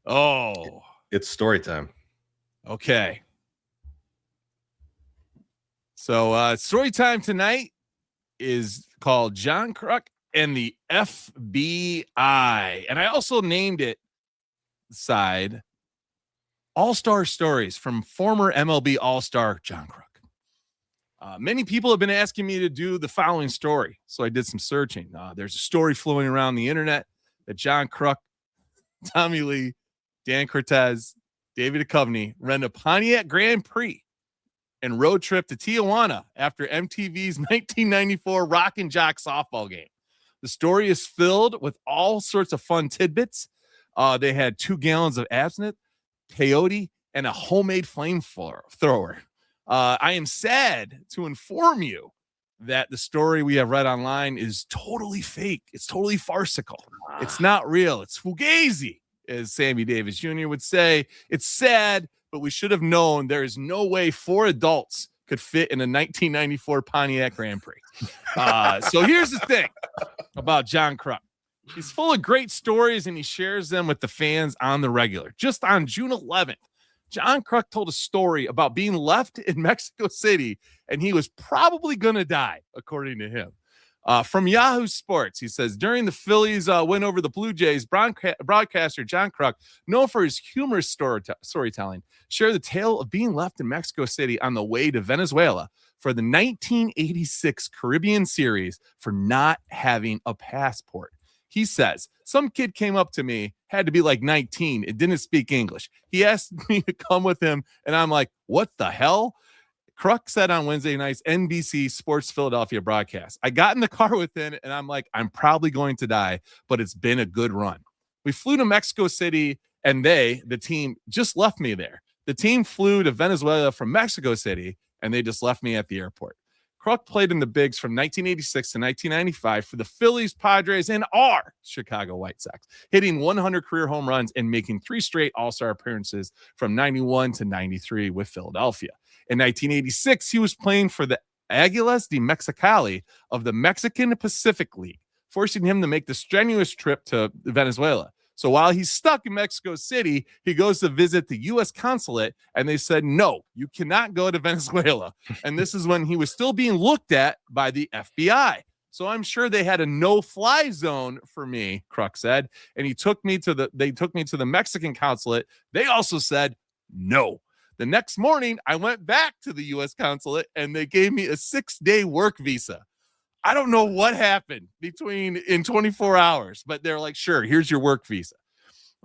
Oh, It's story time. okay. So story time tonight is called John Kruk and the FBI. And I also named it side All-Star Stories from former MLB All-Star John Kruk. Many people have been asking me to do the following story, so I did some searching. There's a story flowing around the internet that John Kruk, Tommy Lee, Dan Cortez, David Duchovny ran a Pontiac Grand Prix and road trip to Tijuana after MTV's 1994 Rock and Jock softball game. The story is filled with all sorts of fun tidbits. They had 2 gallons of absinthe, peyote, and a homemade flamethrower. I am sad to inform you that the story we have read online is totally fake. It's totally farcical. It's not real. It's fugazi, as Sammy Davis Jr. would say. It's sad, but we should have known there is no way 4 adults could fit in a 1994 Pontiac Grand Prix. So here's the thing about John Kruk. He's full of great stories, and he shares them with the fans on the regular. Just on June 11th, John Kruk told a story about being left in Mexico City, and he was probably going to die, according to him. From Yahoo Sports, he says, during the Phillies win over the Blue Jays, broadcaster John Kruk, known for his humorous storytelling, shared the tale of being left in Mexico City on the way to Venezuela for the 1986 Caribbean Series for not having a passport. He says, some kid came up to me, had to be like 19. It didn't speak English. He asked me to come with him, and I'm like, what the hell? Kruk said on Wednesday night's NBC Sports Philadelphia broadcast, I got in the car with him, and I'm like, I'm probably going to die, but it's been a good run. We flew to Mexico City, and the team, just left me there. The team flew to Venezuela from Mexico City, and they just left me at the airport. Kruk played in the bigs from 1986 to 1995 for the Phillies, Padres, and our Chicago White Sox, hitting 100 career home runs and making 3 straight All-Star appearances from 91 to 93 with Philadelphia. In 1986, he was playing for the Águilas de Mexicali of the Mexican Pacific League, forcing him to make the strenuous trip to Venezuela. So while he's stuck in Mexico City, he goes to visit the U.S. consulate, and they said, no, you cannot go to Venezuela. And this is when he was still being looked at by the FBI. So I'm sure they had a no-fly zone for me, Kruk said. And they took me to the Mexican consulate. They also said no. The next morning, I went back to the U.S. consulate, and they gave me a 6-day work visa. I don't know what happened in 24 hours, but they're like, sure, here's your work visa.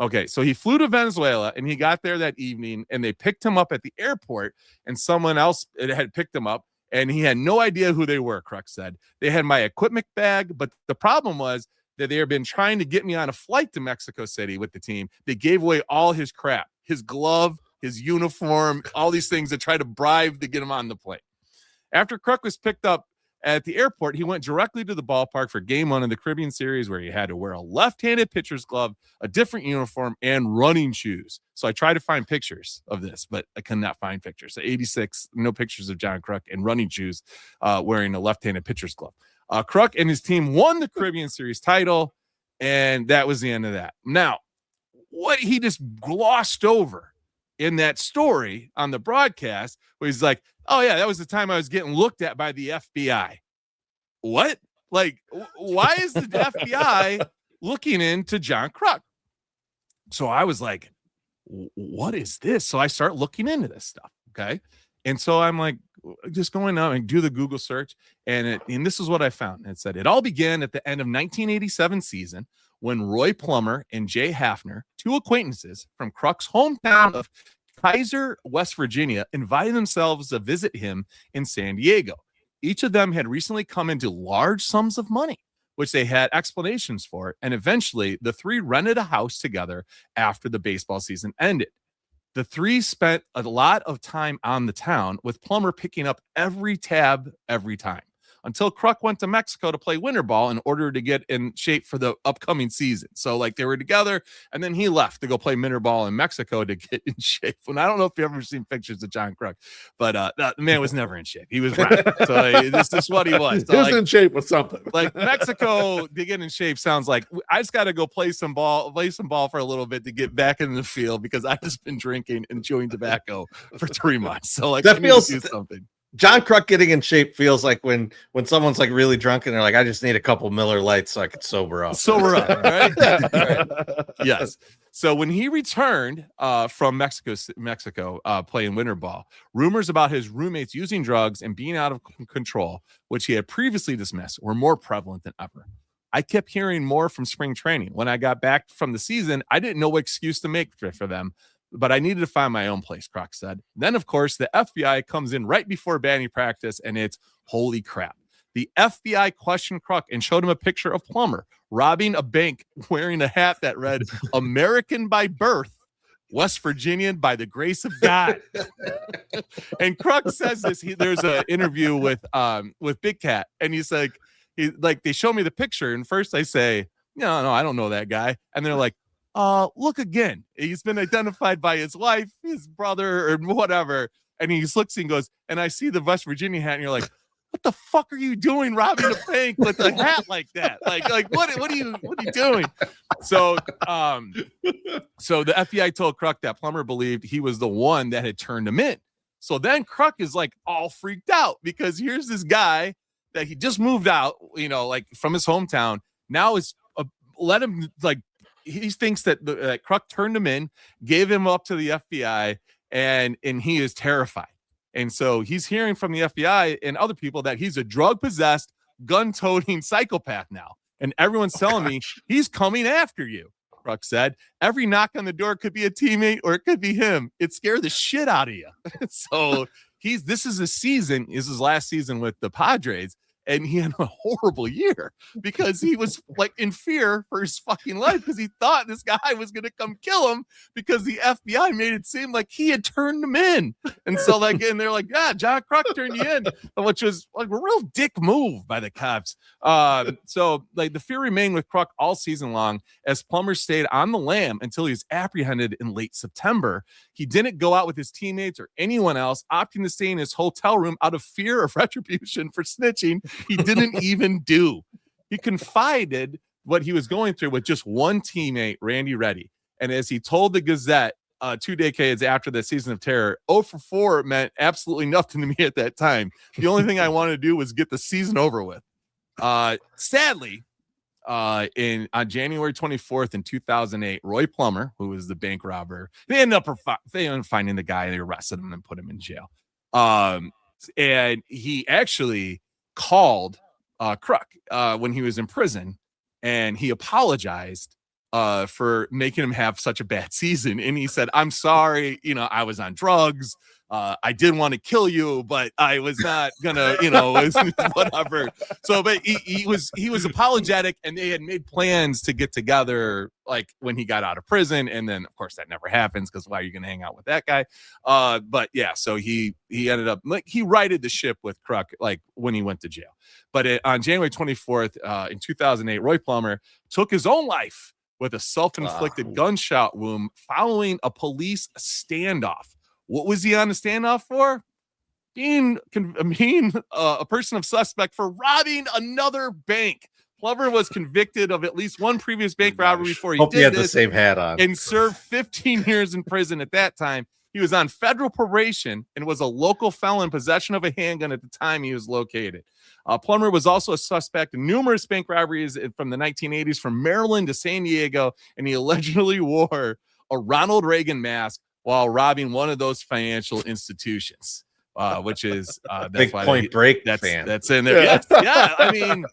Okay, so he flew to Venezuela, and he got there that evening, and they picked him up at the airport, and someone else had picked him up, and he had no idea who they were, Kruk said. They had my equipment bag, but the problem was that they had been trying to get me on a flight to Mexico City with the team. They gave away all his crap, his glove, his uniform, all these things to try to bribe to get him on the plane. After Kruk was picked up at the airport, he went directly to the ballpark for game 1 of the Caribbean Series, where he had to wear a left-handed pitcher's glove, a different uniform, and running shoes. So I tried to find pictures of this, but I could not find pictures. So 86, no pictures of John Kruk in running shoes, wearing a left-handed pitcher's glove. Kruk and his team won the Caribbean Series title, and that was the end of that. Now, what he just glossed over in that story on the broadcast, where he's like, oh yeah, that was the time I was getting looked at by the FBI. What? Like, why is the FBI looking into John Kruk? So I was like, what is this? So I start looking into this stuff. Okay. And so I'm like, just going out and do the Google search. And this is what I found. It said, it all began at the end of 1987 season when Roy Plummer and Jay Hafner, 2 acquaintances from Kruk's hometown of Kaiser, West Virginia, invited themselves to visit him in San Diego. Each of them had recently come into large sums of money, which they had explanations for. And eventually, the 3 rented a house together after the baseball season ended. The 3 spent a lot of time on the town, with Plummer picking up every tab every time. until Kruk went to Mexico to play winter ball in order to get in shape for the upcoming season. So like they were together, and then he left to go play winter ball in Mexico to get in shape. And I don't know if you've ever seen pictures of John Kruk, but the man was never in shape. He was brown. So this is what he was. So, he was in shape with something. Like Mexico to get in shape sounds like I just got to go play some ball for a little bit to get back in the field because I've just been drinking and chewing tobacco for 3 months. So like that feels do something. John Kruk getting in shape feels like when someone's like really drunk and they're like, I just need a couple Miller Lights so I could sober up. Right? Right. Yes. So when he returned from Mexico playing winter ball, rumors about his roommates using drugs and being out of control, which he had previously dismissed, were more prevalent than ever. I kept hearing more from spring training. When I got back from the season, I didn't know what excuse to make for them, but I needed to find my own place, Kruk said. Then, of course, the FBI comes in right before batting practice, and it's holy crap. The FBI questioned Kruk and showed him a picture of Plummer robbing a bank wearing a hat that read American by birth, West Virginian by the grace of God. And Kruk says this. There's an interview with Big Cat, and he's like, they show me the picture, and first I say, no, I don't know that guy. And they're like, look again. He's been identified by his wife, his brother, or whatever. And he looks and goes, and I see the West Virginia hat, and you're like, what the fuck are you doing robbing a bank with a hat like that? Like what are you doing? So the FBI told Kruk that Plummer believed he was the one that had turned him in. So then Kruk is like all freaked out because here's this guy that he just moved out, like from his hometown. Now is let him like he thinks that Kruk turned him in, gave him up to the FBI, and he is terrified. And so he's hearing from the FBI and other people that he's a drug-possessed, gun-toting psychopath now. And everyone's telling me he's coming after you, Kruk said. Every knock on the door could be a teammate or it could be him. It scared the shit out of you. So this is his last season with the Padres. And he had a horrible year because he was like in fear for his fucking life because he thought this guy was going to come kill him because the FBI made it seem like he had turned him in. And so and they're like, yeah, John Kruk turned you in, which was like a real dick move by the cops. So like the fear remained with Kruk all season long as Plummer stayed on the lam until he was apprehended in late September. He didn't go out with his teammates or anyone else, opting to stay in his hotel room out of fear of retribution for snitching he didn't even do. He confided what he was going through with just one teammate, Randy Reddy. And as he told the Gazette 2 decades after the season of terror, 0 for 4 meant absolutely nothing to me at that time. The only thing I wanted to do was get the season over with. Sadly, on January 24th in 2008, Roy Plummer, who was the bank robber, they ended up finding the guy, they arrested him and put him in jail. And he actually called Kruk when he was in prison, and he apologized for making him have such a bad season. And he said, I'm sorry, I was on drugs. I did want to kill you, but I was not gonna, whatever. So, but he was apologetic, and they had made plans to get together, like when he got out of prison. And then, of course, that never happens because why are you gonna hang out with that guy? But yeah, so he ended up like he righted the ship with Kruk, like when he went to jail. But on January 24th in 2008, Roy Plummer took his own life with a self-inflicted gunshot wound following a police standoff. What was he on the standoff for? Being a person of suspect for robbing another bank. Plummer was convicted of at least one previous bank robbery before he did the same hat on and served 15 years in prison. At that time, he was on federal probation and was a local felon in possession of a handgun at the time he was located. Plummer was also a suspect in numerous bank robberies from the 1980s from Maryland to San Diego, and he allegedly wore a Ronald Reagan mask while robbing one of those financial institutions, which is that's big why Point Break that's fan. That's in there. Yes, yeah. I mean,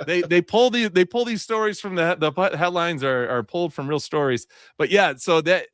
they pull these stories from the headlines are pulled from real stories. But yeah, so that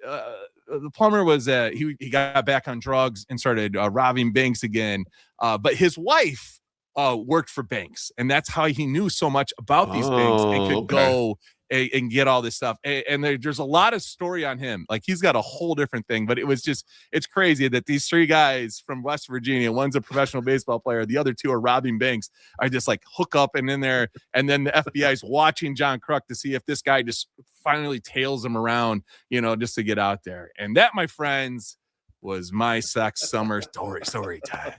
the Plummer was he got back on drugs and started robbing banks again. But his wife worked for banks, and that's how he knew so much about these banks and could go and get all this stuff. And there's a lot of story on him. Like he's got a whole different thing, but it's crazy that these three guys from West Virginia, one's a professional baseball player, the other two are robbing banks, are just like hook up and in there. And then the FBI is watching John Kruk to see if this guy just finally tails him around, just to get out there. And that, my friends, was my sex summer story time.